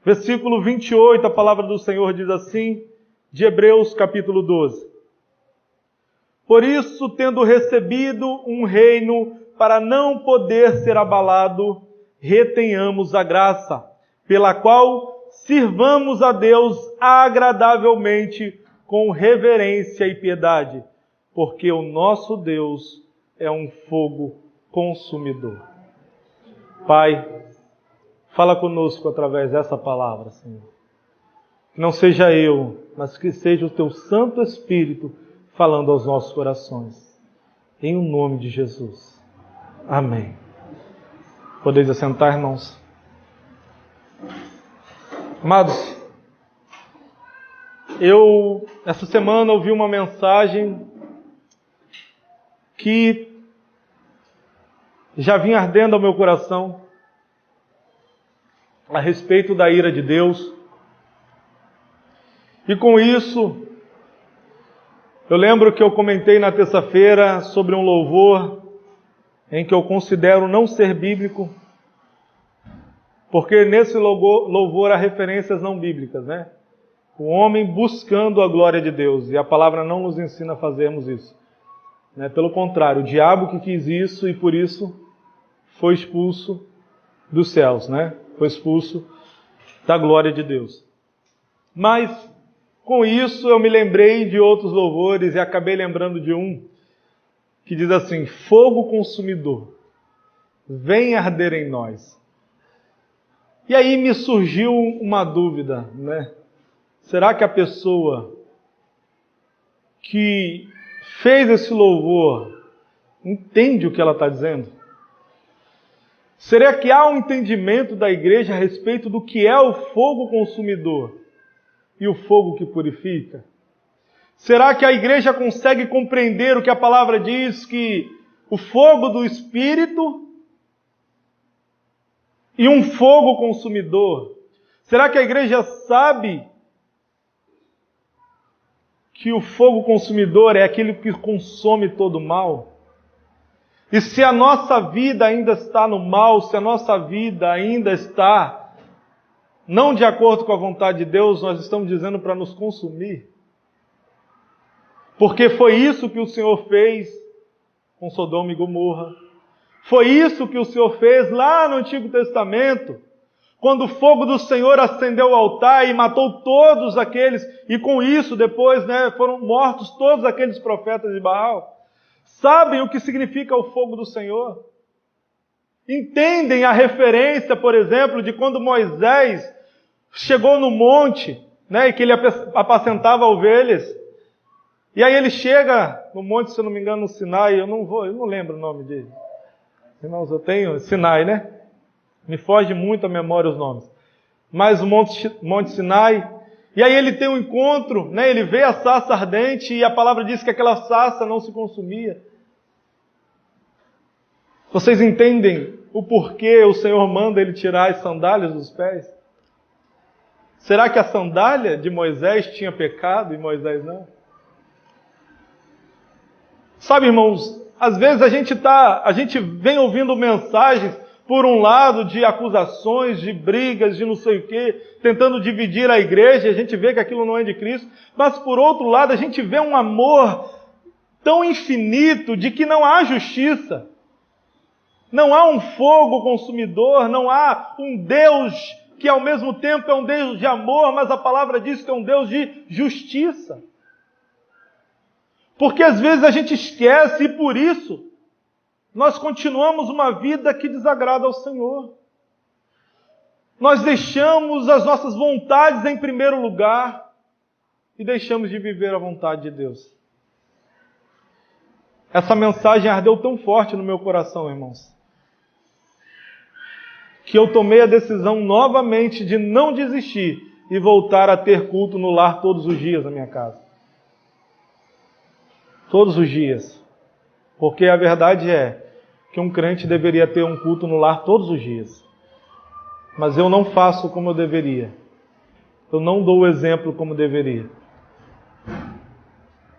Versículo 28, a palavra do Senhor diz assim, de Hebreus capítulo 12. Por isso, tendo recebido um reino para não poder ser abalado, retenhamos a graça, pela qual sirvamos a Deus agradavelmente, com reverência e piedade, porque o nosso Deus é um fogo consumidor. Pai, fala conosco através dessa palavra, Senhor. Que não seja eu, mas que seja o Teu Santo Espírito falando aos nossos corações. Em o nome de Jesus. Amém. Podeis assentar, irmãos? Amados, essa semana, ouvi uma mensagem que já vinha ardendo ao meu coração a respeito da ira de Deus. E com isso, eu lembro que eu comentei na terça-feira sobre um louvor em que eu considero não ser bíblico, porque nesse louvor há referências não bíblicas, né? O homem buscando a glória de Deus, e a palavra não nos ensina a fazermos isso. Né? Pelo contrário, o diabo que quis isso e por isso foi expulso dos céus, né? Foi expulso da glória de Deus. Mas, com isso, eu me lembrei de outros louvores e acabei lembrando de um que diz assim: fogo consumidor, vem arder em nós. E aí me surgiu uma dúvida, né? Será que a pessoa que fez esse louvor entende o que ela está dizendo? Será que há um entendimento da igreja a respeito do que é o fogo consumidor e o fogo que purifica? Será que a igreja consegue compreender o que a palavra diz, que o fogo do Espírito e um fogo consumidor? Será que a igreja sabe que o fogo consumidor é aquele que consome todo o mal? E se a nossa vida ainda está no mal, se a nossa vida ainda está não de acordo com a vontade de Deus, nós estamos dizendo para nos consumir. Porque foi isso que o Senhor fez com Sodoma e Gomorra. Foi isso que o Senhor fez lá no Antigo Testamento, quando o fogo do Senhor acendeu o altar e matou todos aqueles, e com isso depois foram mortos todos aqueles profetas de Baal. Sabem o que significa o fogo do Senhor? Entendem a referência, por exemplo, de quando Moisés chegou no monte, e que ele apacentava ovelhas. E aí ele chega no monte, se eu não me engano, no Sinai, eu não lembro o nome dele. Irmãos, eu tenho Sinai, né? Me foge muito a memória os nomes. Mas o Monte Sinai. E aí ele tem um encontro, ele vê a sarça ardente e a palavra diz que aquela sarça não se consumia. Vocês entendem o porquê o Senhor manda ele tirar as sandálias dos pés? Será que a sandália de Moisés tinha pecado e Moisés não? Sabe, irmãos, às vezes a gente vem ouvindo mensagens, por um lado, de acusações, de brigas, de não sei o quê, tentando dividir a igreja, a gente vê que aquilo não é de Cristo, mas por outro lado, a gente vê um amor tão infinito de que não há justiça, não há um fogo consumidor, não há um Deus que ao mesmo tempo é um Deus de amor, mas a palavra diz que é um Deus de justiça. Porque às vezes a gente esquece e por isso nós continuamos uma vida que desagrada ao Senhor. Nós deixamos as nossas vontades em primeiro lugar e deixamos de viver a vontade de Deus. Essa mensagem ardeu tão forte no meu coração, irmãos, que eu tomei a decisão novamente de não desistir e voltar a ter culto no lar todos os dias na minha casa. Todos os dias. Porque a verdade é que um crente deveria ter um culto no lar todos os dias. Mas eu não faço como eu deveria. Eu não dou o exemplo como deveria.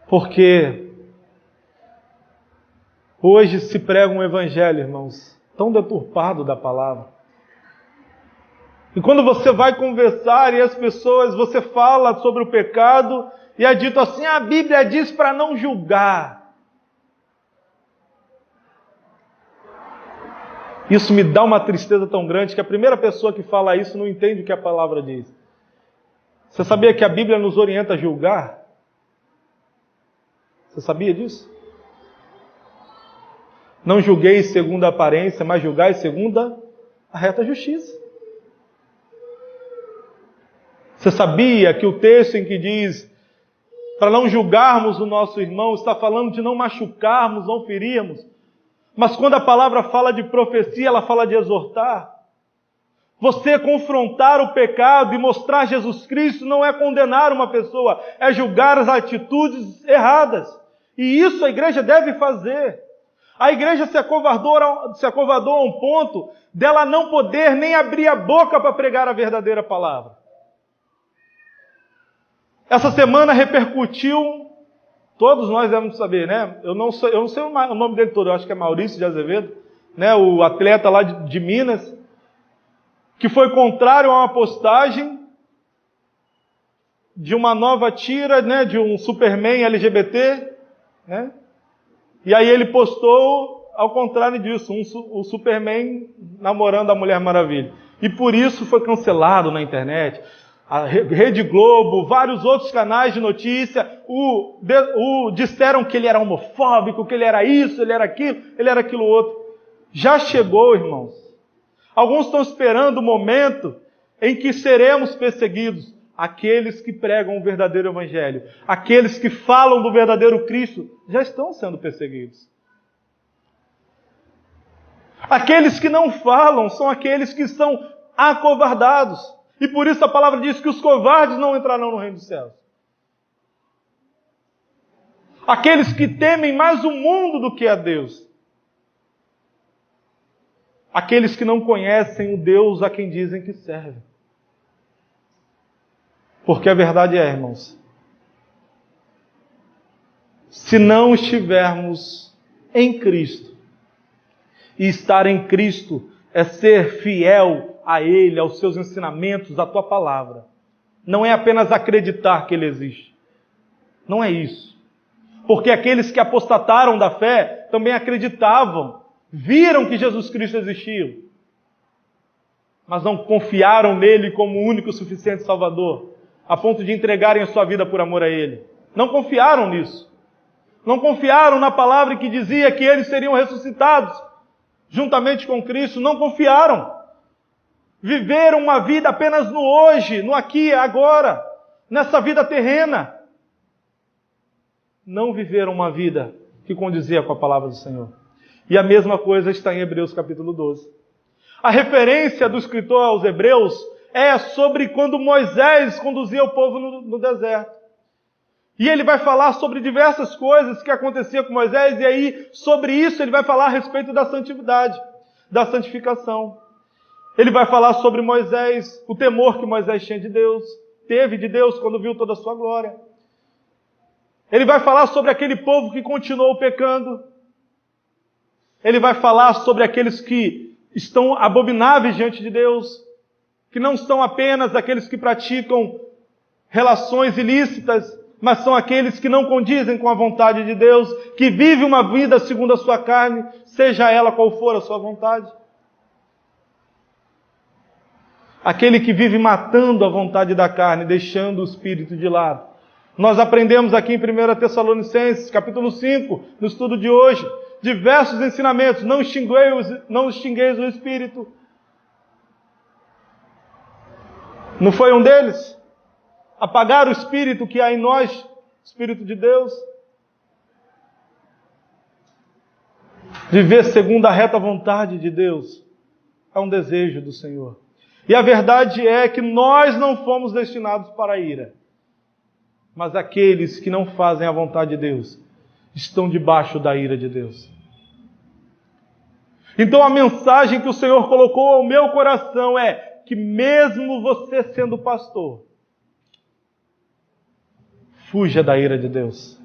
Porque hoje se prega um evangelho, irmãos, tão deturpado da palavra. E quando você vai conversar e as pessoas, você fala sobre o pecado e é dito assim, a Bíblia diz para não julgar. Isso me dá uma tristeza tão grande que a primeira pessoa que fala isso não entende o que a palavra diz. Você sabia que a Bíblia nos orienta a julgar? Você sabia disso? Não julgueis segundo a aparência, mas julgai segundo a reta justiça. Você sabia que o texto em que diz para não julgarmos o nosso irmão está falando de não machucarmos, não ferirmos? Mas quando a palavra fala de profecia, ela fala de exortar. Você confrontar o pecado e mostrar Jesus Cristo não é condenar uma pessoa, é julgar as atitudes erradas. E isso a igreja deve fazer. A igreja se acovardou a um ponto dela não poder nem abrir a boca para pregar a verdadeira palavra. Essa semana repercutiu, todos nós devemos saber, né? Eu não sei o nome dele todo, eu acho que é Maurício de Azevedo, né? O atleta lá de Minas, que foi contrário a uma postagem de uma nova tira, né? De um Superman LGBT, né? E aí ele postou ao contrário disso, o Superman namorando a Mulher Maravilha. E por isso foi cancelado na internet. A Rede Globo, vários outros canais de notícia, disseram que ele era homofóbico, que ele era isso, ele era aquilo outro. Já chegou, irmãos. Alguns estão esperando o momento em que seremos perseguidos. Aqueles que pregam o verdadeiro evangelho, aqueles que falam do verdadeiro Cristo, já estão sendo perseguidos. Aqueles que não falam são aqueles que são acovardados. E por isso a palavra diz que os covardes não entrarão no reino dos céus. Aqueles que temem mais o mundo do que a Deus. Aqueles que não conhecem o Deus a quem dizem que servem. Porque a verdade é, irmãos, se não estivermos em Cristo, e estar em Cristo é ser fiel a Ele, aos seus ensinamentos, à tua palavra. Não é apenas acreditar que Ele existe. Não é isso. Porque aqueles que apostataram da fé também acreditavam, viram que Jesus Cristo existia, mas não confiaram nele como o único e suficiente Salvador, a ponto de entregarem a sua vida por amor a Ele. Não confiaram nisso. Não confiaram na palavra que dizia que eles seriam ressuscitados juntamente com Cristo. Não confiaram. Viveram uma vida apenas no hoje, no aqui e agora, nessa vida terrena. Não viveram uma vida que condizia com a palavra do Senhor. E a mesma coisa está em Hebreus capítulo 12. A referência do escritor aos Hebreus é sobre quando Moisés conduzia o povo no deserto. E ele vai falar sobre diversas coisas que aconteciam com Moisés, e aí, sobre isso, ele vai falar a respeito da santidade, da santificação. Ele vai falar sobre Moisés, o temor que Moisés tinha de Deus, teve de Deus quando viu toda a sua glória. Ele vai falar sobre aquele povo que continuou pecando. Ele vai falar sobre aqueles que estão abomináveis diante de Deus, que não são apenas aqueles que praticam relações ilícitas, mas são aqueles que não condizem com a vontade de Deus, que vivem uma vida segundo a sua carne, seja ela qual for a sua vontade. Aquele que vive matando a vontade da carne, deixando o espírito de lado. Nós aprendemos aqui em 1 Tessalonicenses, capítulo 5, no estudo de hoje, diversos ensinamentos. Não extingueis o espírito. Não foi um deles? Apagar o espírito que há em nós, Espírito de Deus. Viver segundo a reta vontade de Deus é um desejo do Senhor. E a verdade é que nós não fomos destinados para a ira. Mas aqueles que não fazem a vontade de Deus estão debaixo da ira de Deus. Então a mensagem que o Senhor colocou ao meu coração é que mesmo você sendo pastor, fuja da ira de Deus.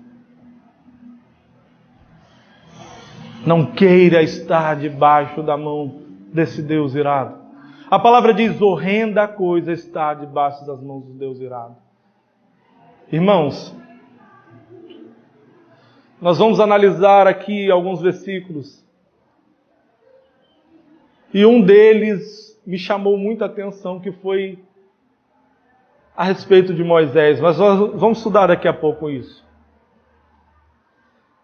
Não queira estar debaixo da mão desse Deus irado. A palavra diz: horrenda coisa está debaixo das mãos do Deus irado. Irmãos, nós vamos analisar aqui alguns versículos. E um deles me chamou muita atenção, que foi a respeito de Moisés. Mas nós vamos estudar daqui a pouco isso.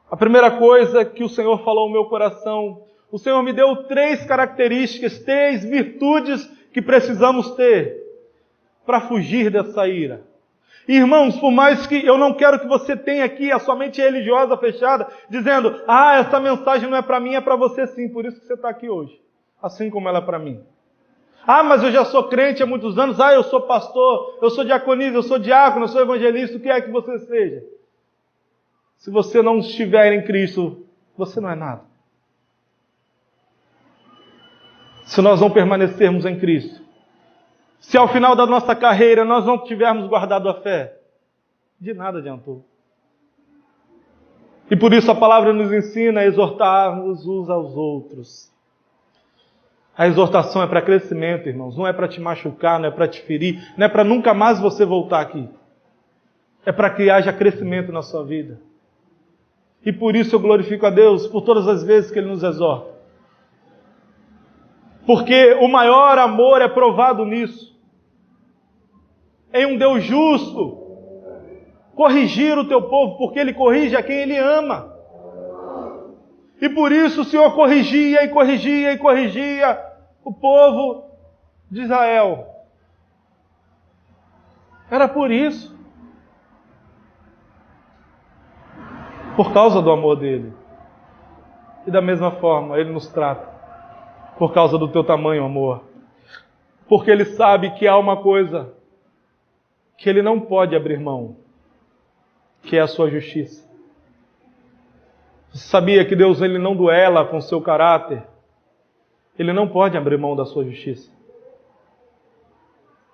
A primeira coisa que o Senhor falou ao meu coração, o Senhor me deu 3 características, 3 virtudes que precisamos ter para fugir dessa ira. Irmãos, por mais que eu não quero que você tenha aqui a sua mente religiosa fechada, dizendo: essa mensagem não é para mim, é para você sim, por isso que você está aqui hoje. Assim como ela é para mim. Mas eu já sou crente há muitos anos, eu sou pastor, eu sou diaconisa, eu sou diácono, eu sou evangelista, o que é que você seja? Se você não estiver em Cristo, você não é nada. Se nós não permanecermos em Cristo, se ao final da nossa carreira nós não tivermos guardado a fé, de nada adiantou. E por isso a palavra nos ensina a exortarmos uns aos outros. A exortação é para crescimento, irmãos. Não é para te machucar, não é para te ferir, não é para nunca mais você voltar aqui. É para que haja crescimento na sua vida. E por isso eu glorifico a Deus por todas as vezes que Ele nos exorta. Porque o maior amor é provado nisso. Em um Deus justo, corrigir o teu povo, porque Ele corrige a quem Ele ama. E por isso o Senhor corrigia e corrigia e corrigia o povo de Israel. Era por isso. Por causa do amor dele. E da mesma forma, Ele nos trata. Por causa do teu tamanho, amor. Porque Ele sabe que há uma coisa que Ele não pode abrir mão, que é a sua justiça. Você sabia que Deus Ele não duela com o seu caráter? Ele não pode abrir mão da sua justiça.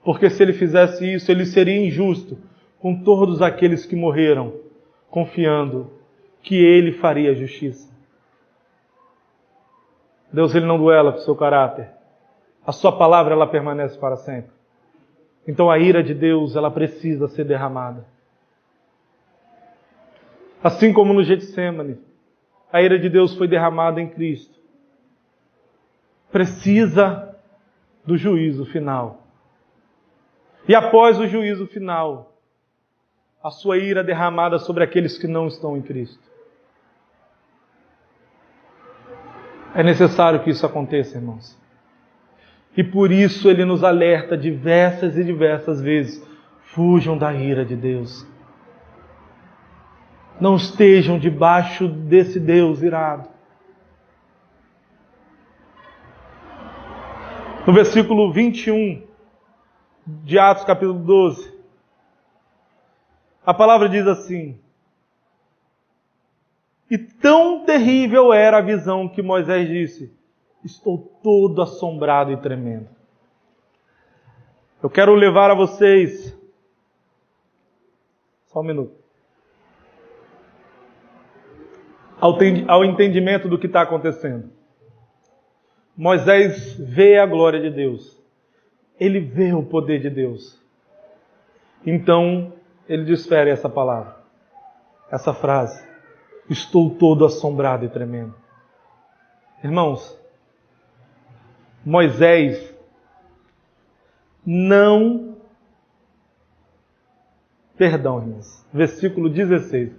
Porque se Ele fizesse isso, Ele seria injusto com todos aqueles que morreram, confiando que Ele faria justiça. Deus Ele não duela com o seu caráter. A sua palavra ela permanece para sempre. Então a ira de Deus ela precisa ser derramada. Assim como no Getsêmani, a ira de Deus foi derramada em Cristo. Precisa do juízo final. E após o juízo final, a sua ira derramada sobre aqueles que não estão em Cristo. É necessário que isso aconteça, irmãos. E por isso Ele nos alerta diversas e diversas vezes. Fujam da ira de Deus. Não estejam debaixo desse Deus irado. No versículo 21 de Atos capítulo 12, a palavra diz assim: e tão terrível era a visão que Moisés disse: estou todo assombrado e tremendo. Eu quero levar a vocês, só um minuto, ao entendimento do que está acontecendo. Moisés vê a glória de Deus. Ele vê o poder de Deus. Então, ele desfere essa palavra, essa frase: estou todo assombrado e tremendo. Irmãos, Moisés não... Perdão, irmãos. Versículo 16.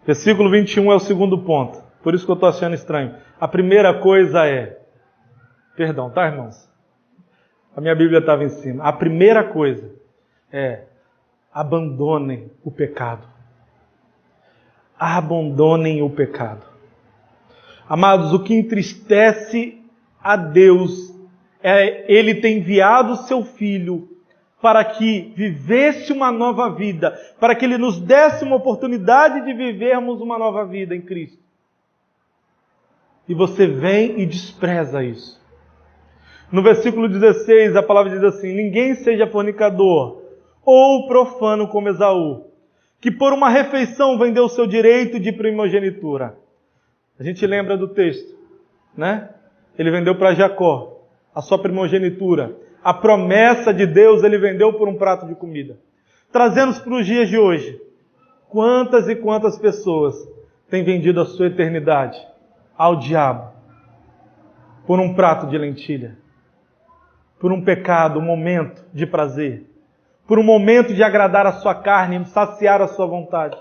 Versículo 21 é o segundo ponto. Por isso que eu estou achando estranho. A primeira coisa é... Perdão, tá, irmãos? A minha Bíblia estava em cima. A primeira coisa é: abandonem o pecado. Abandonem o pecado. Amados, o que entristece a Deus é Ele ter enviado o seu Filho para que vivesse uma nova vida, para que Ele nos desse uma oportunidade de vivermos uma nova vida em Cristo. E você vem e despreza isso. No versículo 16, a palavra diz assim: ninguém seja fornicador ou profano como Esaú, que por uma refeição vendeu o seu direito de primogenitura. A gente lembra do texto, né? Ele vendeu para Jacó a sua primogenitura, A promessa de Deus Ele vendeu por um prato de comida. Trazendo para os dias de hoje. Quantas e quantas pessoas têm vendido a sua eternidade ao diabo por um prato de lentilha, por um pecado, um momento de prazer, por um momento de agradar a sua carne, saciar a sua vontade.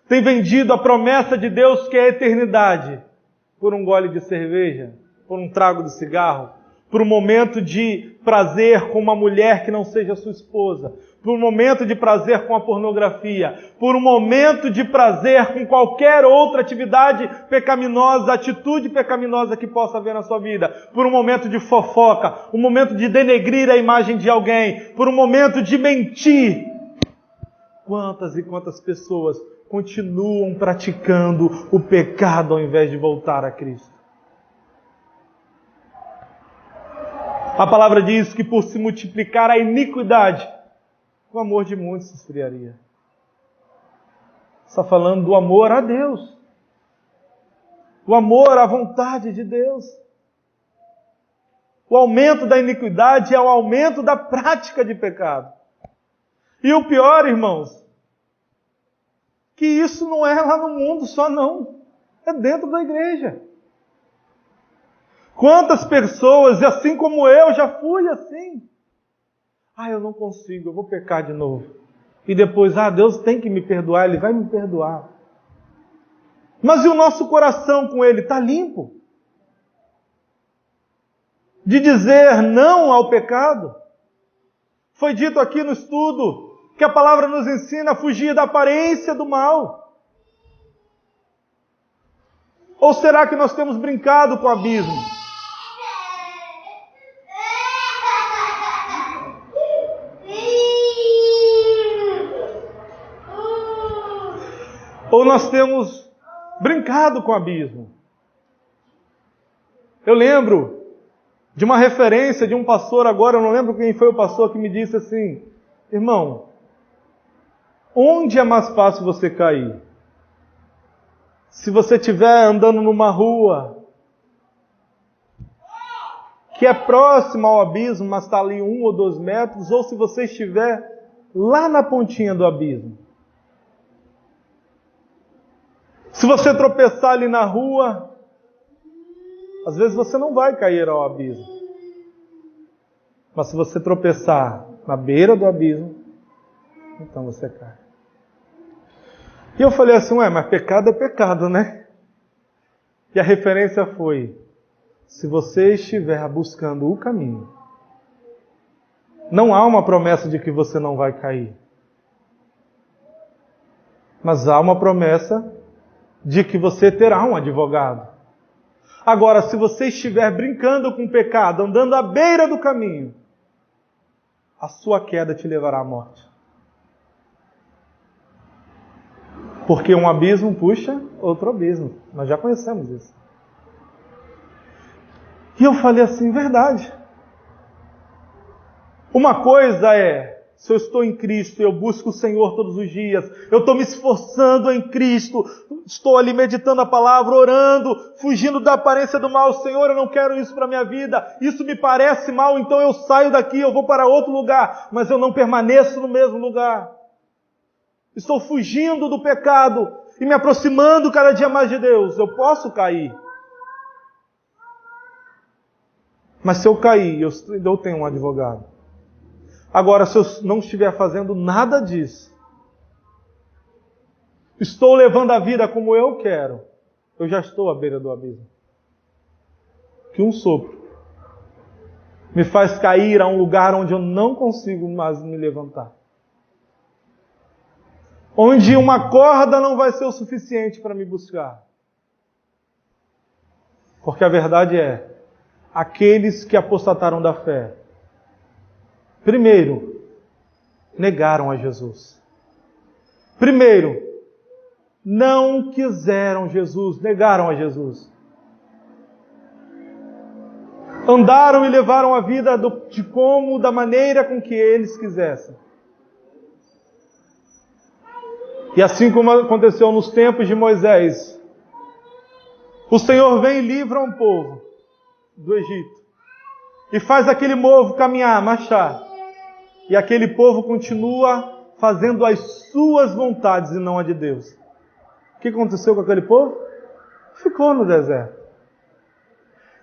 Tem vendido a promessa de Deus que é a eternidade por um gole de cerveja, por um trago de cigarro, por um momento de prazer com uma mulher que não seja sua esposa, por um momento de prazer com a pornografia, por um momento de prazer com qualquer outra atividade pecaminosa, atitude pecaminosa que possa haver na sua vida, por um momento de fofoca, um momento de denegrir a imagem de alguém, por um momento de mentir. Quantas e quantas pessoas continuam praticando o pecado ao invés de voltar a Cristo? A palavra diz que por se multiplicar a iniquidade, o amor de muitos se esfriaria. Está falando do amor a Deus. O amor à vontade de Deus. O aumento da iniquidade é o aumento da prática de pecado. E o pior, irmãos, que isso não é lá no mundo só não. É dentro da igreja. Quantas pessoas, assim como eu, já fui assim. Eu não consigo, eu vou pecar de novo. E depois, Deus tem que me perdoar, Ele vai me perdoar. Mas e o nosso coração com Ele? Está limpo? De dizer não ao pecado? Foi dito aqui no estudo que a palavra nos ensina a fugir da aparência do mal. Ou será que nós temos brincado com o abismo? Ou nós temos brincado com o abismo? Eu lembro de uma referência de um pastor agora, eu não lembro quem foi o pastor que me disse assim: irmão, onde é mais fácil você cair? Se você estiver andando numa rua que é próxima ao abismo, mas está ali 1 ou 2 metros, ou se você estiver lá na pontinha do abismo. Se você tropeçar ali na rua, às vezes você não vai cair ao abismo. Mas se você tropeçar na beira do abismo, então você cai. E eu falei assim, mas pecado é pecado, né? E a referência foi, se você estiver buscando o caminho, não há uma promessa de que você não vai cair. Mas há uma promessa de que você terá um advogado. Agora, se você estiver brincando com o pecado, andando à beira do caminho, a sua queda te levará à morte. Porque um abismo puxa outro abismo. Nós já conhecemos isso. E eu falei assim, verdade. Uma coisa é, se eu estou em Cristo, eu busco o Senhor todos os dias, eu estou me esforçando em Cristo, estou ali meditando a palavra, orando, fugindo da aparência do mal. Senhor, eu não quero isso para a minha vida, isso me parece mal, então eu saio daqui, eu vou para outro lugar, mas eu não permaneço no mesmo lugar. Estou fugindo do pecado e me aproximando cada dia mais de Deus. Eu posso cair. Mas se eu cair, eu tenho um advogado. Agora, se eu não estiver fazendo nada disso, estou levando a vida como eu quero, eu já estou à beira do abismo. Que um sopro me faz cair a um lugar onde eu não consigo mais me levantar. Onde uma corda não vai ser o suficiente para me buscar. Porque a verdade é, aqueles que apostataram da fé, primeiro, negaram a Jesus. Primeiro, não quiseram Jesus, negaram a Jesus. Andaram e levaram a vida da maneira com que eles quisessem. E assim como aconteceu nos tempos de Moisés, o Senhor vem e livra um povo do Egito. e faz aquele povo caminhar, marchar. E aquele povo continua fazendo as suas vontades e não a de Deus. O que aconteceu com aquele povo? Ficou no deserto.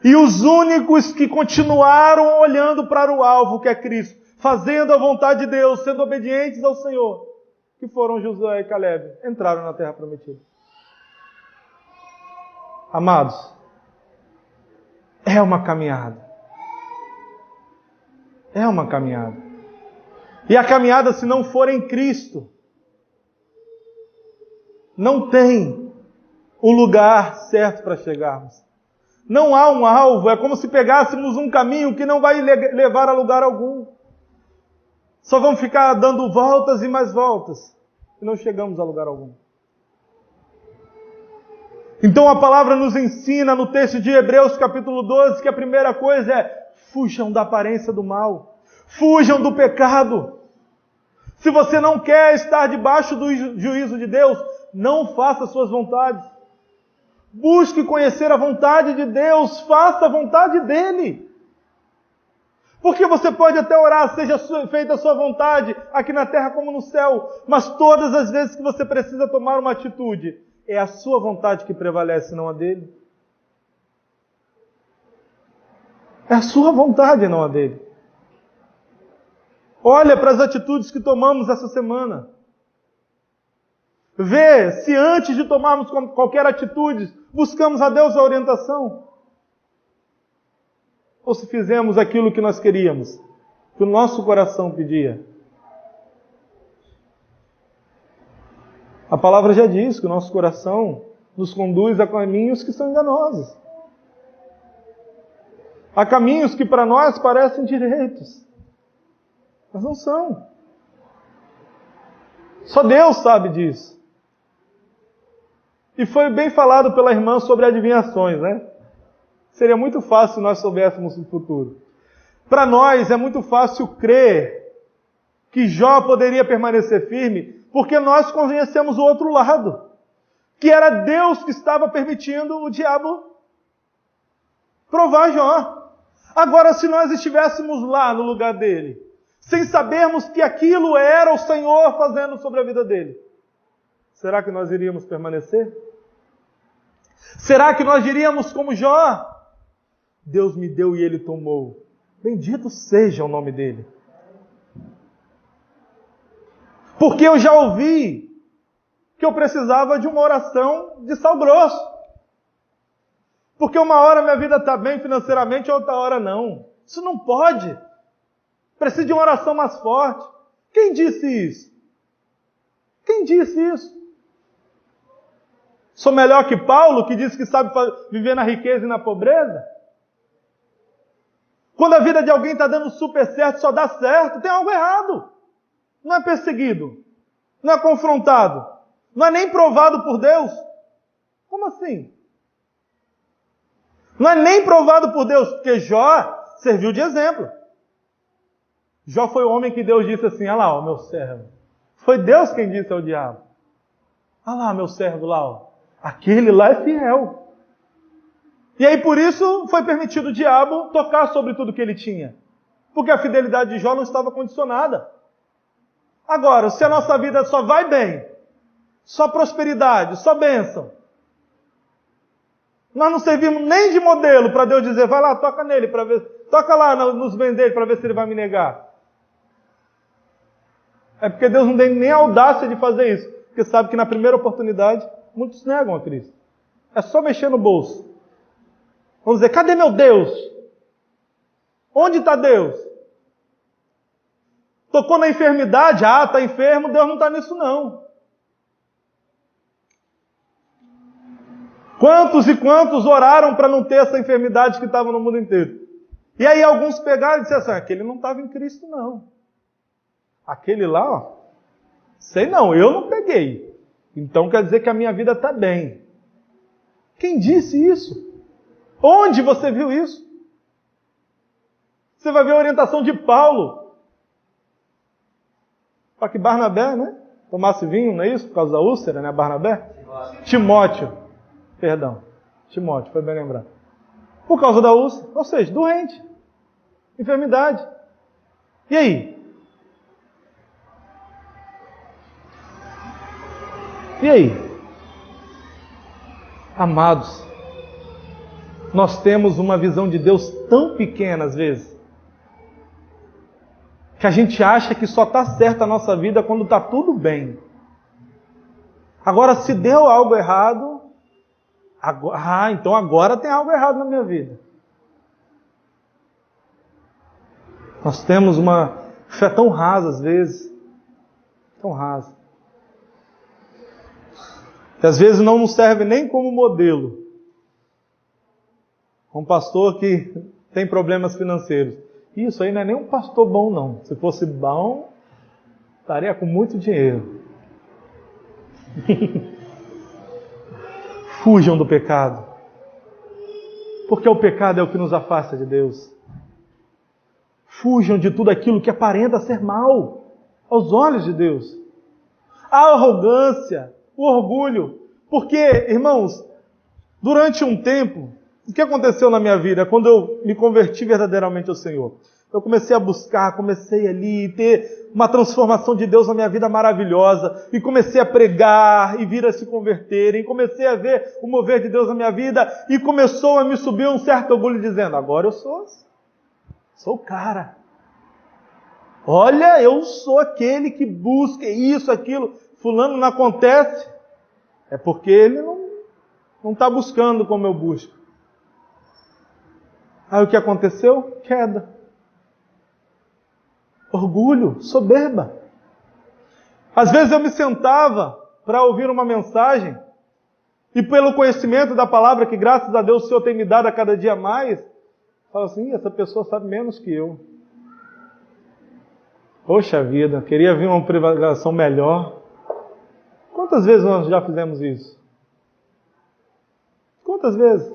E os únicos que continuaram olhando para o alvo, que é Cristo, fazendo a vontade de Deus, sendo obedientes ao Senhor, que foram Josué e Caleb, entraram na terra prometida. Amados, é uma caminhada. É uma caminhada. E a caminhada, se não for em Cristo, não tem o lugar certo para chegarmos. Não há um alvo, é como se pegássemos um caminho que não vai levar a lugar algum. Só vamos ficar dando voltas e mais voltas, e não chegamos a lugar algum. Então a palavra nos ensina no texto de Hebreus capítulo 12, que a primeira coisa é: fujam da aparência do mal, fujam do pecado. Se você não quer estar debaixo do juízo de Deus, não faça suas vontades. Busque conhecer a vontade de Deus, faça a vontade dEle. Porque você pode até orar, seja feita a sua vontade, aqui na terra como no céu, mas todas as vezes que você precisa tomar uma atitude, é a sua vontade que prevalece, não a dele. É a sua vontade, não a dele. Olha para as atitudes que tomamos essa semana. Vê se antes de tomarmos qualquer atitude, buscamos a Deus a orientação. Ou se fizemos aquilo que nós queríamos, que o nosso coração pedia. A palavra já diz que o nosso coração nos conduz a caminhos que são enganosos. Há caminhos que para nós parecem direitos, mas não são. Só Deus sabe disso. E foi bem falado pela irmã sobre adivinhações, né? Seria muito fácil se nós soubéssemos o futuro. Para nós é muito fácil crer que Jó poderia permanecer firme, porque nós conhecemos o outro lado, que era Deus que estava permitindo o diabo provar Jó. Agora, se nós estivéssemos lá no lugar dele, sem sabermos que aquilo era o Senhor fazendo sobre a vida dele, será que nós iríamos permanecer? Será que nós diríamos como Jó? Deus me deu e Ele tomou. Bendito seja o nome dEle. Porque eu já ouvi que eu precisava de uma oração de sal grosso. Porque uma hora minha vida está bem financeiramente, outra hora não. Isso não pode. Precisa de uma oração mais forte. Quem disse isso? Quem disse isso? Sou melhor que Paulo, que disse que sabe viver na riqueza e na pobreza? Quando a vida de alguém está dando super certo, só dá certo, tem algo errado. Não é perseguido, não é confrontado, não é nem provado por Deus. Como assim? Não é nem provado por Deus, porque Jó serviu de exemplo. Jó foi o homem que Deus disse assim: olha lá, ó, meu servo. Foi Deus quem disse ao diabo: olha lá, meu servo lá, ó. Aquele lá é fiel. E aí por isso foi permitido o diabo tocar sobre tudo que ele tinha. Porque a fidelidade de Jó não estava condicionada. Agora, se a nossa vida só vai bem, só prosperidade, só bênção, nós não servimos nem de modelo para Deus dizer: vai lá, toca nele para ver, toca lá nos bens dele para ver se ele vai me negar. É porque Deus não tem nem a audácia de fazer isso, porque sabe que na primeira oportunidade muitos negam a Cristo. É só mexer no bolso. Vamos dizer: cadê meu Deus? Onde está Deus? Tocou na enfermidade? Ah, está enfermo, Deus não está nisso não. Quantos e quantos oraram para não ter essa enfermidade que estava no mundo inteiro? E aí alguns pegaram e disseram assim: aquele não estava em Cristo não. Aquele lá, ó, sei não, eu não peguei. Então quer dizer que a minha vida está bem. Quem disse isso? Onde você viu isso? Você vai ver a orientação de Paulo. Para que Barnabé, né? Tomasse vinho, não é isso? Por causa da úlcera, né? Barnabé? Timóteo. Perdão. Timóteo, foi bem lembrado. Por causa da úlcera, ou seja, doente. Enfermidade. E aí? E aí? Amados, nós temos uma visão de Deus tão pequena às vezes, que a gente acha que só está certa a nossa vida quando está tudo bem. Agora, se deu algo errado, então agora tem algo errado na minha vida. Nós temos uma fé tão rasa às vezes, tão rasa, que às vezes não nos serve nem como modelo. Um pastor que tem problemas financeiros. Isso aí não é nem um pastor bom, não. Se fosse bom, estaria com muito dinheiro. Fujam do pecado. Porque o pecado é o que nos afasta de Deus. Fujam de tudo aquilo que aparenta ser mal aos olhos de Deus. A arrogância, o orgulho. Porque, irmãos, durante um tempo, o que aconteceu na minha vida? Quando eu me converti verdadeiramente ao Senhor, eu comecei a buscar, comecei ali a ter uma transformação de Deus na minha vida maravilhosa, e comecei a pregar, e vir a se converterem, comecei a ver o mover de Deus na minha vida, e começou a me subir um certo orgulho, dizendo, agora eu sou o cara. Olha, eu sou aquele que busca isso, aquilo. Fulano não acontece, é porque ele não está buscando como eu busco. Aí o que aconteceu? Queda. Orgulho, soberba. Às vezes eu me sentava para ouvir uma mensagem, e pelo conhecimento da palavra que graças a Deus o Senhor tem me dado a cada dia mais, falo assim, essa pessoa sabe menos que eu. Poxa vida, queria vir uma preparação melhor. Quantas vezes nós já fizemos isso? Quantas vezes?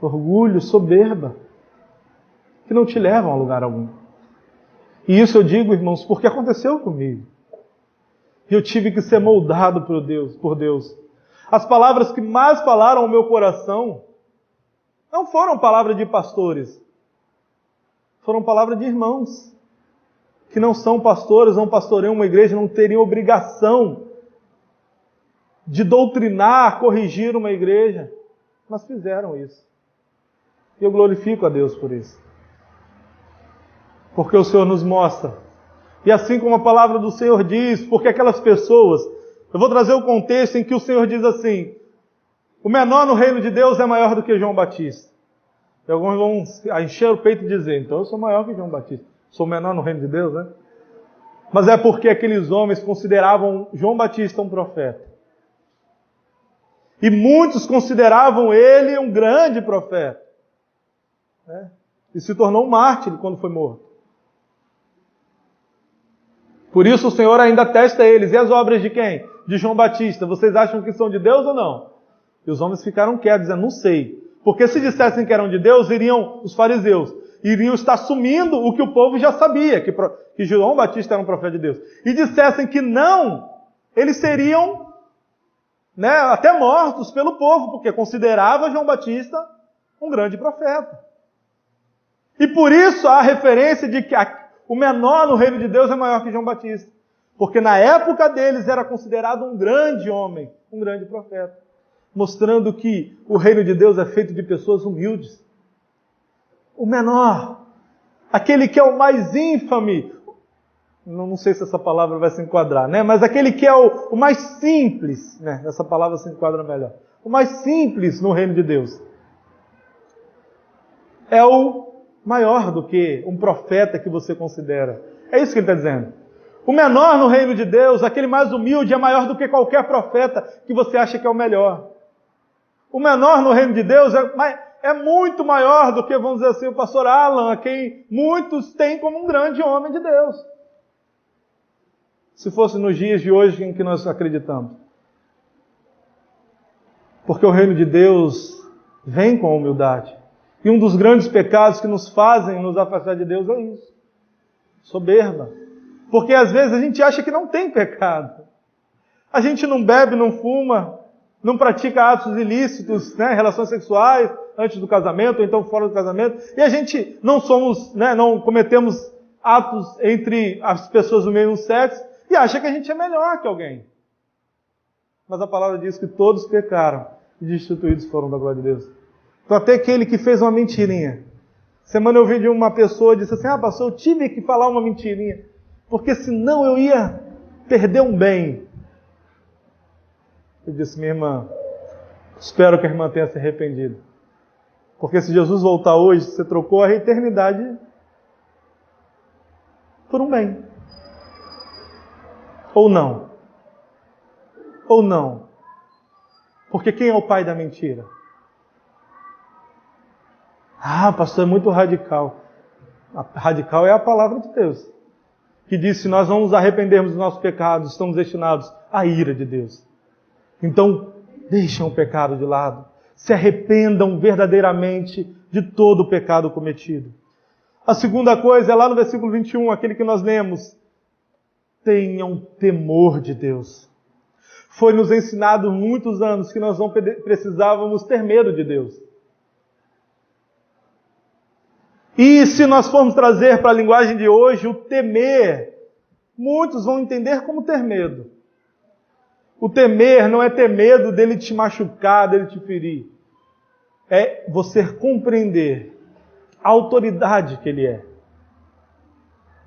Orgulho, soberba, que não te levam a lugar algum. E isso eu digo, irmãos, porque aconteceu comigo. E eu tive que ser moldado por Deus. As palavras que mais falaram ao meu coração não foram palavras de pastores, foram palavras de irmãos, que não são pastores, não pastoreiam uma igreja, não teriam obrigação de doutrinar, corrigir uma igreja, mas fizeram isso. E eu glorifico a Deus por isso. Porque o Senhor nos mostra. E assim como a palavra do Senhor diz, porque aquelas pessoas... Eu vou trazer o contexto em que o Senhor diz assim, o menor no reino de Deus é maior do que João Batista. E alguns vão encher o peito e dizer, então eu sou maior que João Batista. Sou menor no reino de Deus, né? Mas é porque aqueles homens consideravam João Batista um profeta. E muitos consideravam ele um grande profeta. Né? E se tornou um mártir quando foi morto. Por isso o Senhor ainda testa eles. E as obras de quem? De João Batista. Vocês acham que são de Deus ou não? E os homens ficaram quietos, dizendo, não sei. Porque se dissessem que eram de Deus, os fariseus iriam estar assumindo o que o povo já sabia, que João Batista era um profeta de Deus. E dissessem que não, eles seriam até mortos pelo povo, porque considerava João Batista um grande profeta. E por isso há a referência de que o menor no reino de Deus é maior que João Batista. Porque na época deles era considerado um grande homem, um grande profeta. Mostrando que o reino de Deus é feito de pessoas humildes. O menor, aquele que é o mais ínfame, não sei se essa palavra vai se enquadrar, mas aquele que é o mais simples, essa palavra se enquadra melhor. O mais simples no reino de Deus é o maior do que um profeta que você considera. É isso que ele está dizendo. O menor no reino de Deus, aquele mais humilde, é maior do que qualquer profeta que você acha que é o melhor. O menor no reino de Deus é muito maior do que, vamos dizer assim, o pastor Alan, a quem muitos têm como um grande homem de Deus. Se fosse nos dias de hoje em que nós acreditamos. Porque o reino de Deus vem com humildade. E um dos grandes pecados que nos fazem nos afastar de Deus é isso. Soberba. Porque às vezes a gente acha que não tem pecado. A gente não bebe, não fuma, não pratica atos ilícitos, né, relações sexuais antes do casamento, ou então fora do casamento, e a gente não somos, né, não cometemos atos entre as pessoas do mesmo sexo, e acha que a gente é melhor que alguém. Mas a palavra diz que todos pecaram e destituídos foram da glória de Deus. Então até aquele que fez uma mentirinha. Semana eu vi de uma pessoa, disse assim, pastor, eu tive que falar uma mentirinha, porque senão eu ia perder um bem. Eu disse, minha irmã, espero que a irmã tenha se arrependido. Porque se Jesus voltar hoje, você trocou a eternidade por um bem. Ou não. Ou não. Porque quem é o pai da mentira? Pastor, é muito radical. Radical é a palavra de Deus. Que diz, se nós não nos arrependermos dos nossos pecados, estamos destinados à ira de Deus. Então, deixem o pecado de lado. Se arrependam verdadeiramente de todo o pecado cometido. A segunda coisa é lá no versículo 21, aquele que nós lemos. Tenham temor de Deus. Foi nos ensinado muitos anos que nós não precisávamos ter medo de Deus. E se nós formos trazer para a linguagem de hoje, o temer, muitos vão entender como ter medo. O temer não é ter medo dele te machucar, dele te ferir. É você compreender a autoridade que Ele é.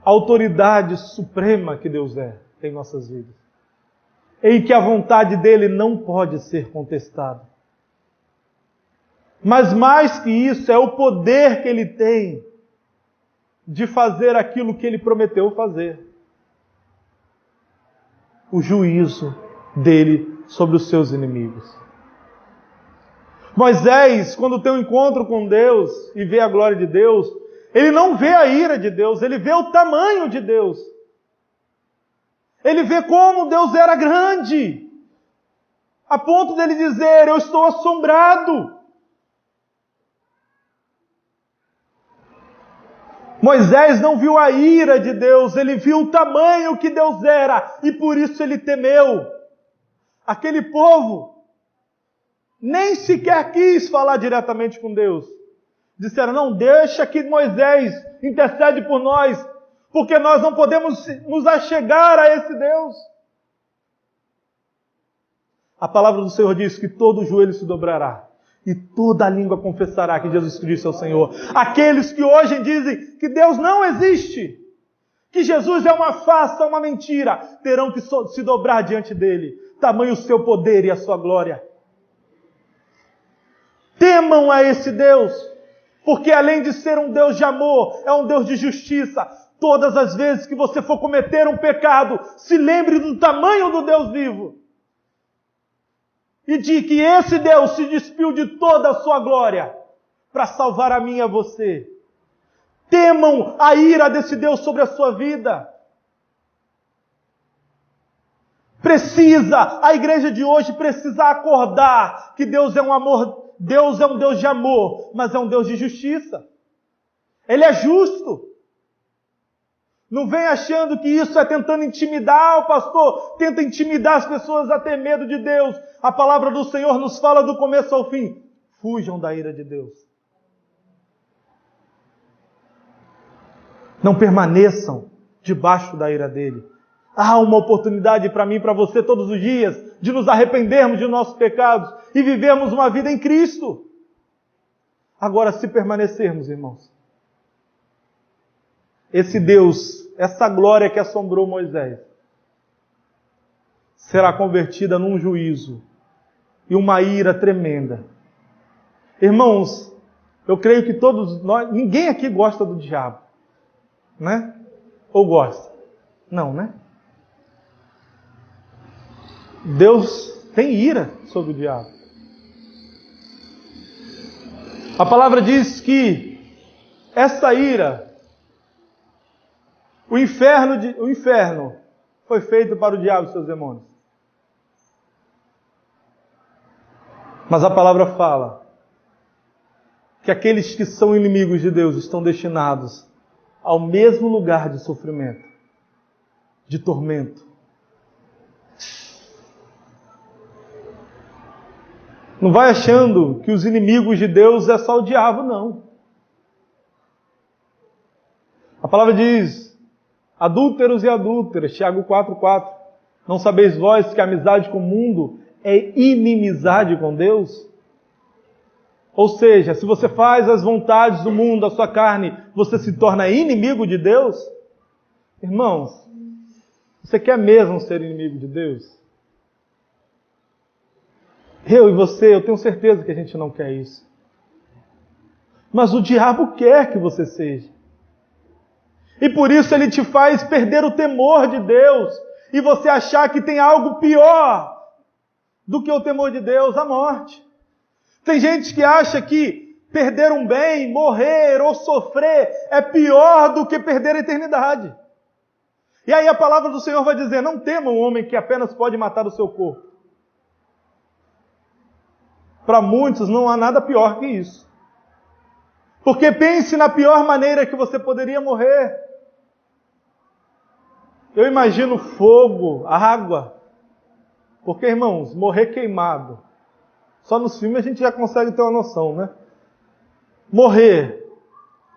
A autoridade suprema que Deus é em nossas vidas. Em que a vontade dEle não pode ser contestada. Mas mais que isso, é o poder que Ele tem de fazer aquilo que Ele prometeu fazer. O juízo dele sobre os seus inimigos. Moisés, quando tem um encontro com Deus e vê a glória de Deus, ele não vê a ira de Deus, ele vê o tamanho de Deus. Ele vê como Deus era grande, a ponto dele dizer, eu estou assombrado. Moisés não viu a ira de Deus, ele viu o tamanho que Deus era, e por isso ele temeu. Aquele povo nem sequer quis falar diretamente com Deus. Disseram, não, deixa que Moisés intercede por nós, porque nós não podemos nos achegar a esse Deus. A palavra do Senhor diz que todo joelho se dobrará e toda língua confessará que Jesus Cristo é o Senhor. Aqueles que hoje dizem que Deus não existe, que Jesus é uma farsa, uma mentira, terão que se dobrar diante dele. Tamanho o seu poder e a sua glória. Temam a esse Deus, porque além de ser um Deus de amor, é um Deus de justiça. Todas as vezes que você for cometer um pecado, se lembre do tamanho do Deus vivo. E de que esse Deus se despiu de toda a sua glória para salvar a mim e a você. Temam a ira desse Deus sobre a sua vida. A igreja de hoje precisa acordar que Deus é um amor, Deus é um Deus de amor, mas é um Deus de justiça. Ele é justo. Não vem achando que isso é tentando intimidar o pastor, tenta intimidar as pessoas a ter medo de Deus. A palavra do Senhor nos fala do começo ao fim. Fujam da ira de Deus. Não permaneçam debaixo da ira dele. Há uma oportunidade para mim e para você todos os dias de nos arrependermos de nossos pecados e vivermos uma vida em Cristo. Agora, se permanecermos, irmãos, esse Deus, essa glória que assombrou Moisés, será convertida num juízo e uma ira tremenda. Irmãos, eu creio que todos nós, ninguém aqui gosta do diabo, né? Ou gosta? Não, né? Deus tem ira sobre o diabo. A palavra diz que essa ira, o inferno foi feito para o diabo e seus demônios. Mas a palavra fala que aqueles que são inimigos de Deus estão destinados ao mesmo lugar de sofrimento, de tormento. Não vai achando que os inimigos de Deus é só o diabo, não. A palavra diz, adúlteros e adúlteras, Tiago 4,4. Não sabeis vós que a amizade com o mundo é inimizade com Deus? Ou seja, se você faz as vontades do mundo, da sua carne, você se torna inimigo de Deus? Irmãos, você quer mesmo ser inimigo de Deus? Eu e você, eu tenho certeza que a gente não quer isso. Mas o diabo quer que você seja. E por isso ele te faz perder o temor de Deus. E você achar que tem algo pior do que o temor de Deus, a morte. Tem gente que acha que perder um bem, morrer ou sofrer é pior do que perder a eternidade. E aí a palavra do Senhor vai dizer, não tema um homem que apenas pode matar o seu corpo. Para muitos não há nada pior que isso. Porque pense na pior maneira que você poderia morrer. Eu imagino fogo, água. Porque, irmãos, morrer queimado. Só nos filmes a gente já consegue ter uma noção, né? Morrer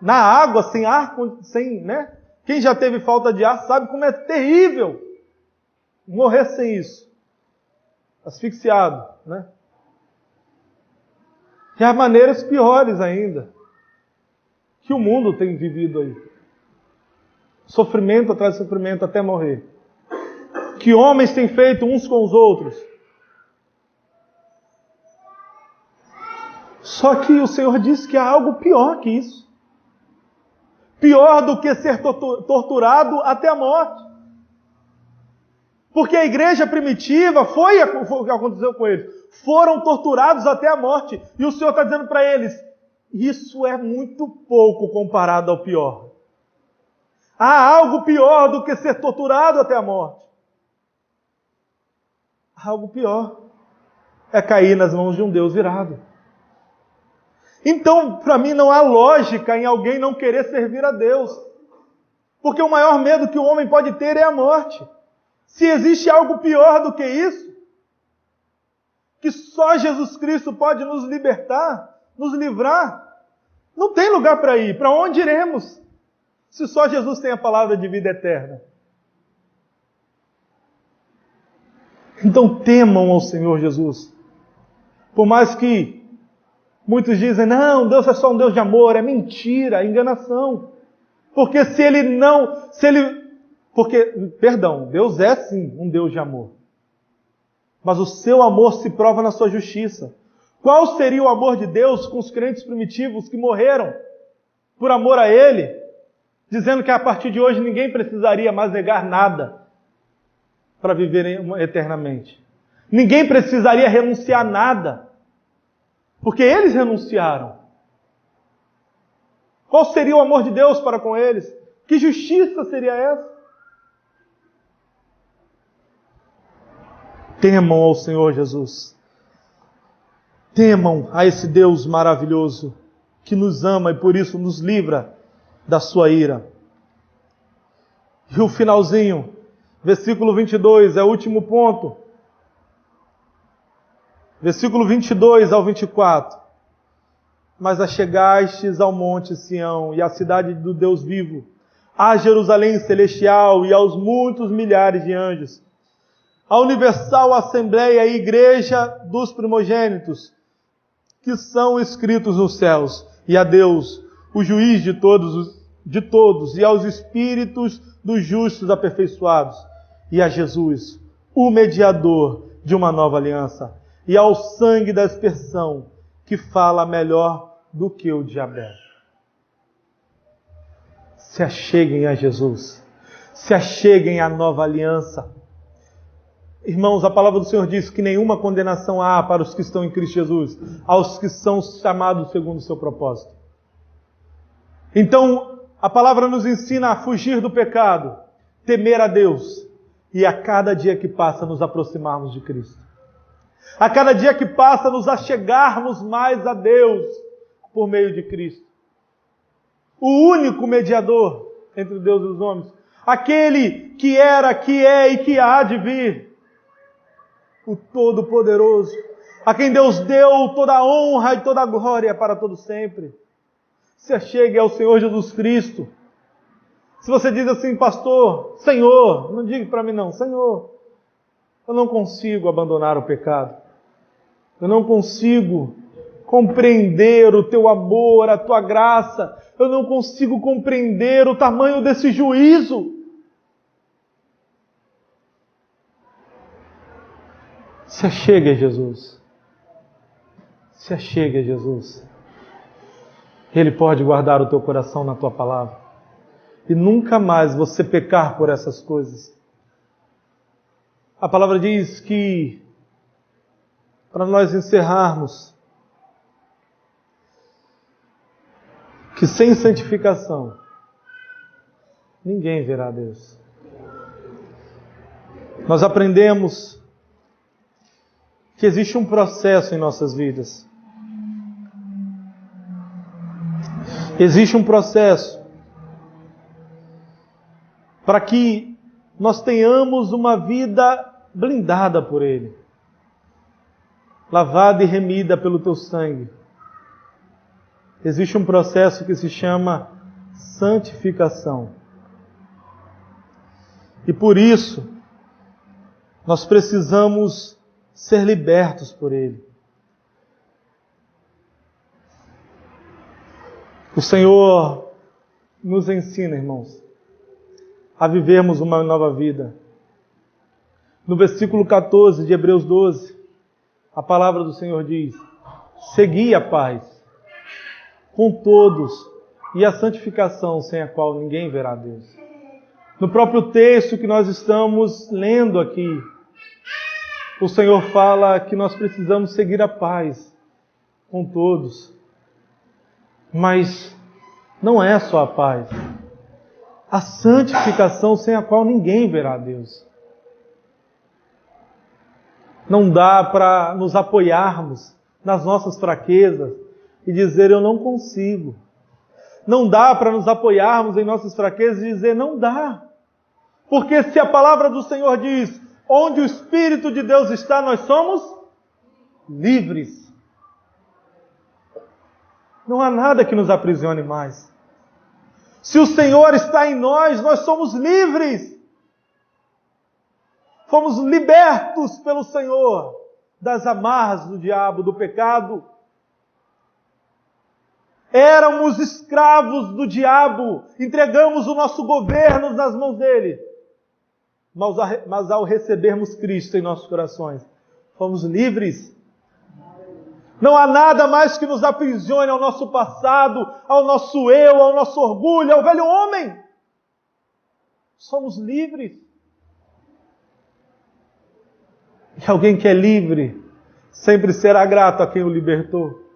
na água, sem ar, sem, né? Quem já teve falta de ar sabe como é terrível morrer sem isso. Asfixiado, né? E há maneiras piores ainda que o mundo tem vivido aí. Sofrimento atrás de sofrimento até morrer. Que homens têm feito uns com os outros. Só que o Senhor disse que há algo pior que isso. Pior do que ser torturado até a morte. Porque a igreja primitiva foi o que aconteceu com eles. Foram torturados até a morte. E o Senhor está dizendo para eles, isso é muito pouco comparado ao pior. Há algo pior do que ser torturado até a morte. Há algo pior. É cair nas mãos de um Deus irado. Então, para mim, não há lógica em alguém não querer servir a Deus. Porque o maior medo que o homem pode ter é a morte. Se existe algo pior do que isso, que só Jesus Cristo pode nos libertar, nos livrar, não tem lugar para ir. Para onde iremos? Se só Jesus tem a palavra de vida eterna. Então temam ao Senhor Jesus. Por mais que muitos dizem, não, Deus é só um Deus de amor, é mentira, é enganação. Porque Deus é sim um Deus de amor. Mas o seu amor se prova na sua justiça. Qual seria o amor de Deus com os crentes primitivos que morreram por amor a Ele, dizendo que a partir de hoje ninguém precisaria mais negar nada para viver eternamente? Ninguém precisaria renunciar a nada, porque eles renunciaram. Qual seria o amor de Deus para com eles? Que justiça seria essa? Temam ao Senhor Jesus. Temam a esse Deus maravilhoso que nos ama e por isso nos livra da sua ira. E o finalzinho, versículo 22, é o último ponto. Versículo 22 ao 24. Mas achegastes ao monte Sião e à cidade do Deus vivo, à Jerusalém celestial e aos muitos milhares de anjos, a universal assembleia e igreja dos primogênitos, que são escritos nos céus, e a Deus, o juiz de todos, e aos espíritos dos justos aperfeiçoados, e a Jesus, o mediador de uma nova aliança, e ao sangue da aspersão, que fala melhor do que o de Abel. Se acheguem a Jesus, se acheguem à nova aliança. Irmãos, a palavra do Senhor diz que nenhuma condenação há para os que estão em Cristo Jesus, aos que são chamados segundo o seu propósito. Então, a palavra nos ensina a fugir do pecado, temer a Deus e a cada dia que passa nos aproximarmos de Cristo. A cada dia que passa nos achegarmos mais a Deus por meio de Cristo. O único mediador entre Deus e os homens. Aquele que era, que é e que há de vir. O Todo-Poderoso, a quem Deus deu toda a honra e toda a glória para todo sempre. Se achegue ao Senhor Jesus Cristo. Se você diz assim, pastor, Senhor, não diga para mim não, Senhor, eu não consigo abandonar o pecado. Eu não consigo compreender o teu amor, a tua graça. Eu não consigo compreender o tamanho desse juízo. Se achegue a Jesus. Se achegue a Jesus. Ele pode guardar o teu coração na tua palavra. E nunca mais você pecar por essas coisas. A palavra diz que, para nós encerrarmos, que sem santificação, ninguém verá Deus. Nós aprendemos que existe um processo em nossas vidas. Existe um processo para que nós tenhamos uma vida blindada por Ele, lavada e remida pelo Teu sangue. Existe um processo que se chama santificação. E por isso, nós precisamos ser libertos por Ele. O Senhor nos ensina, irmãos, a vivermos uma nova vida. No versículo 14 de Hebreus 12, a palavra do Senhor diz: segui a paz com todos e a santificação, sem a qual ninguém verá Deus. No próprio texto que nós estamos lendo aqui, o Senhor fala que nós precisamos seguir a paz com todos. Mas não é só a paz. A santificação, sem a qual ninguém verá Deus. Não dá para nos apoiarmos nas nossas fraquezas e dizer eu não consigo. Não dá para nos apoiarmos em nossas fraquezas e dizer não dá. Porque se a palavra do Senhor diz, onde o Espírito de Deus está, nós somos livres. Não há nada que nos aprisione mais. Se o Senhor está em nós, nós somos livres. Fomos libertos pelo Senhor das amarras do diabo, do pecado. Éramos escravos do diabo, entregamos o nosso governo nas mãos dele. Mas ao recebermos Cristo em nossos corações, fomos livres. Não há nada mais que nos aprisione ao nosso passado, ao nosso eu, ao nosso orgulho, ao velho homem. Somos livres. E alguém que é livre sempre será grato a quem o libertou.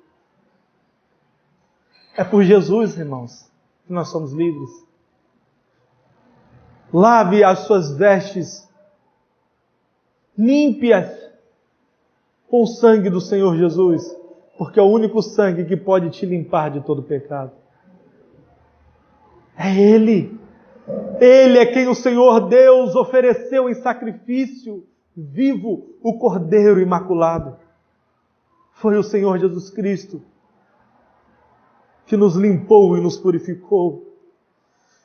É por Jesus, irmãos, que nós somos livres. Lave as suas vestes, limpe-as com o sangue do Senhor Jesus, porque é o único sangue que pode te limpar de todo pecado. É Ele. Ele é quem o Senhor Deus ofereceu em sacrifício vivo, o Cordeiro Imaculado. Foi o Senhor Jesus Cristo que nos limpou e nos purificou.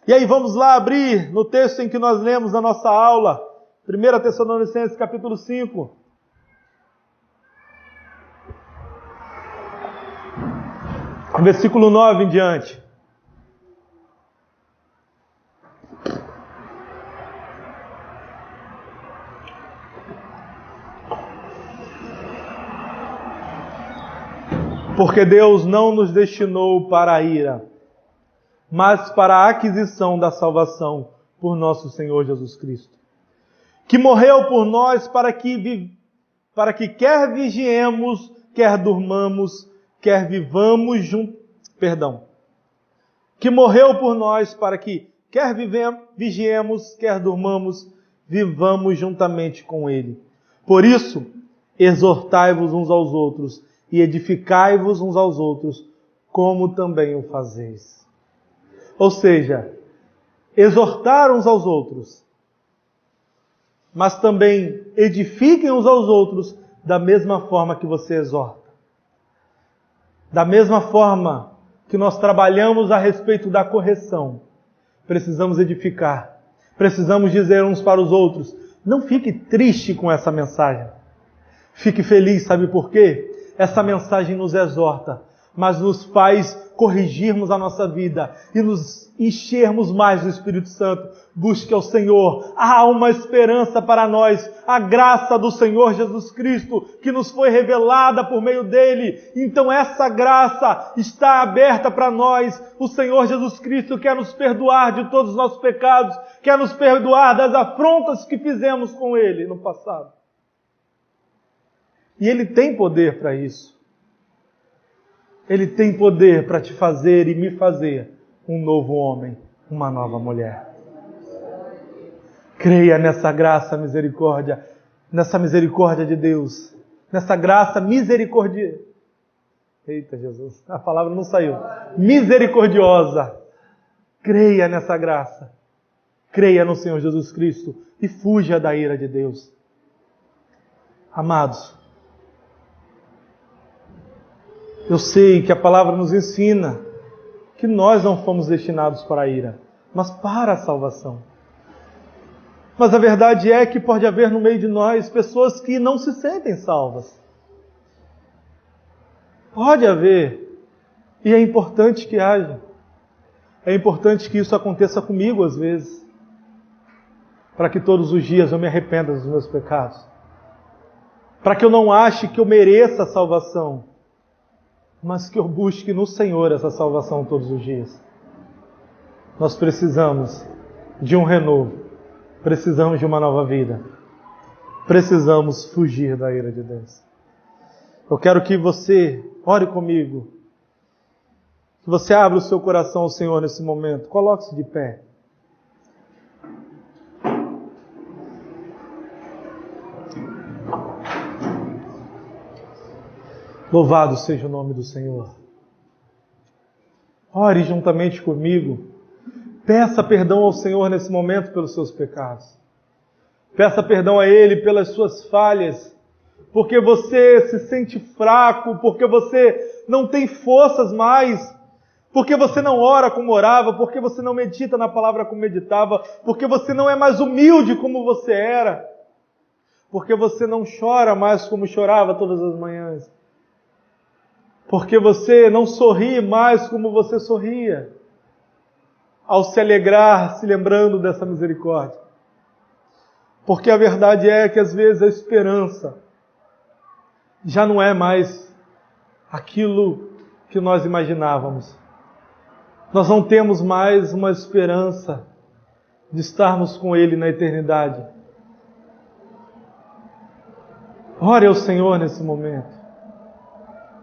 E aí vamos lá abrir no texto em que nós lemos na nossa aula, 1 Tessalonicenses capítulo 5. Versículo 9 em diante. Porque Deus não nos destinou para a ira, mas para a aquisição da salvação por nosso Senhor Jesus Cristo, que morreu por nós para que quer vigiemos, quer durmamos, quer vivamos que morreu por nós para que quer vigiemos, quer durmamos, vivamos juntamente com Ele. Por isso, exortai-vos uns aos outros e edificai-vos uns aos outros, como também o fazeis. Ou seja, exortar uns aos outros, mas também edifiquem uns aos outros, da mesma forma que você exorta. Da mesma forma que nós trabalhamos a respeito da correção, precisamos edificar. Precisamos dizer uns para os outros: não fique triste com essa mensagem. Fique feliz, sabe por quê? Essa mensagem nos exorta, mas nos faz corrigirmos a nossa vida e nos enchermos mais do Espírito Santo. Busque ao Senhor. Há uma esperança para nós, a graça do Senhor Jesus Cristo, que nos foi revelada por meio dele. Então essa graça está aberta para nós. O Senhor Jesus Cristo quer nos perdoar de todos os nossos pecados, quer nos perdoar das afrontas que fizemos com ele no passado. E ele tem poder para isso. Ele tem poder para te fazer e me fazer um novo homem, uma nova mulher. Creia nessa graça, misericórdia, nessa misericórdia de Deus, nessa graça misericordiosa. Eita Jesus, a palavra não saiu. Misericordiosa. Creia nessa graça. Creia no Senhor Jesus Cristo e fuja da ira de Deus. Amados, eu sei que a palavra nos ensina que nós não fomos destinados para a ira, mas para a salvação. Mas a verdade é que pode haver no meio de nós pessoas que não se sentem salvas. Pode haver. E é importante que haja. É importante que isso aconteça comigo às vezes, para que todos os dias eu me arrependa dos meus pecados. Para que eu não ache que eu mereça a salvação, mas que eu busque no Senhor essa salvação todos os dias. Nós precisamos de um renovo. Precisamos de uma nova vida. Precisamos fugir da ira de Deus. Eu quero que você ore comigo. Que você abra o seu coração ao Senhor nesse momento. Coloque-se de pé. Louvado seja o nome do Senhor. Ore juntamente comigo. Peça perdão ao Senhor nesse momento pelos seus pecados. Peça perdão a Ele pelas suas falhas, porque você se sente fraco, porque você não tem forças mais, porque você não ora como orava, porque você não medita na palavra como meditava, porque você não é mais humilde como você era, porque você não chora mais como chorava todas as manhãs, porque você não sorri mais como você sorria, ao se alegrar, se lembrando dessa misericórdia. Porque a verdade é que às vezes a esperança já não é mais aquilo que nós imaginávamos. Nós não temos mais uma esperança de estarmos com Ele na eternidade. Ore ao Senhor nesse momento.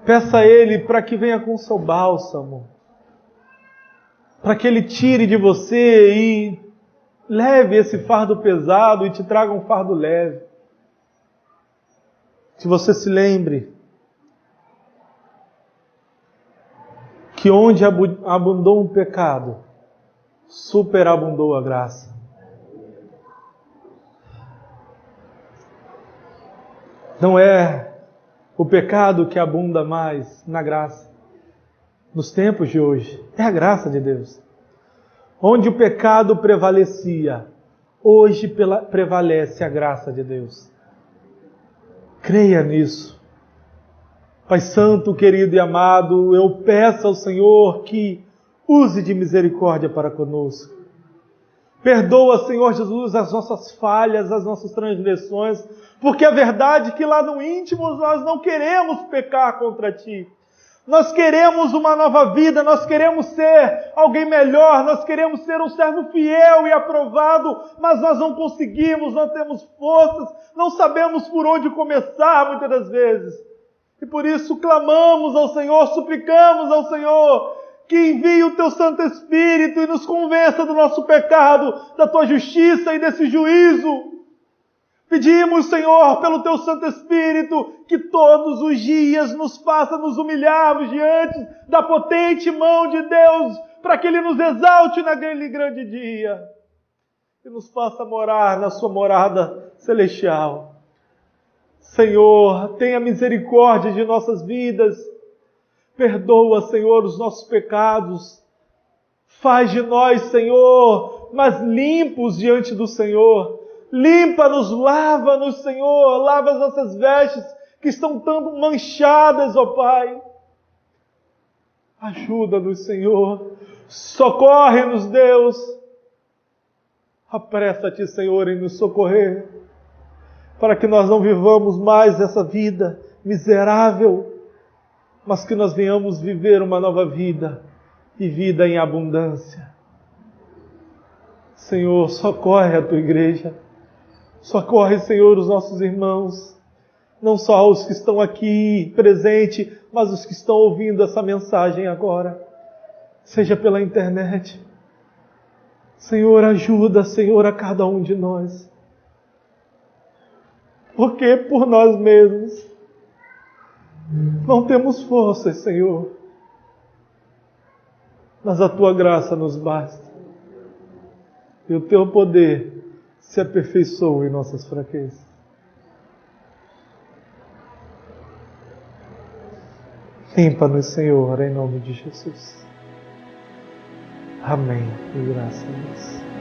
Peça a Ele para que venha com o seu bálsamo, para que Ele tire de você e leve esse fardo pesado e te traga um fardo leve. Que você se lembre que onde abundou um pecado, superabundou a graça. Não é o pecado que abunda mais na graça. Nos tempos de hoje, é a graça de Deus. Onde o pecado prevalecia, hoje prevalece a graça de Deus. Creia nisso. Pai Santo, querido e amado, eu peço ao Senhor que use de misericórdia para conosco. Perdoa, Senhor Jesus, as nossas falhas, as nossas transgressões, porque a verdade é que lá no íntimo nós não queremos pecar contra Ti. Nós queremos uma nova vida, nós queremos ser alguém melhor, nós queremos ser um servo fiel e aprovado, mas nós não conseguimos, não temos forças, não sabemos por onde começar muitas das vezes. E por isso clamamos ao Senhor, suplicamos ao Senhor que envie o Teu Santo Espírito e nos convença do nosso pecado, da Tua justiça e desse juízo. Pedimos, Senhor, pelo Teu Santo Espírito, que todos os dias nos faça nos humilharmos diante da potente mão de Deus, para que Ele nos exalte naquele grande dia e nos faça morar na Sua morada celestial. Senhor, tenha misericórdia de nossas vidas. Perdoa, Senhor, os nossos pecados. Faz de nós, Senhor, mas limpos diante do Senhor. Limpa-nos, lava-nos, Senhor. Lava as nossas vestes que estão tão manchadas, ó Pai. Ajuda-nos, Senhor. Socorre-nos, Deus. Apressa-te, Senhor, em nos socorrer, para que nós não vivamos mais essa vida miserável, mas que nós venhamos viver uma nova vida, e vida em abundância. Senhor, socorre a Tua igreja. Socorre, Senhor, os nossos irmãos, não só os que estão aqui presentes, mas os que estão ouvindo essa mensagem agora, seja pela internet. Senhor, ajuda, Senhor, a cada um de nós. Porque por nós mesmos não temos forças, Senhor, mas a Tua graça nos basta. E o Teu poder se aperfeiçoa em nossas fraquezas. Limpa-nos, Senhor, em nome de Jesus. Amém. E graças a Deus.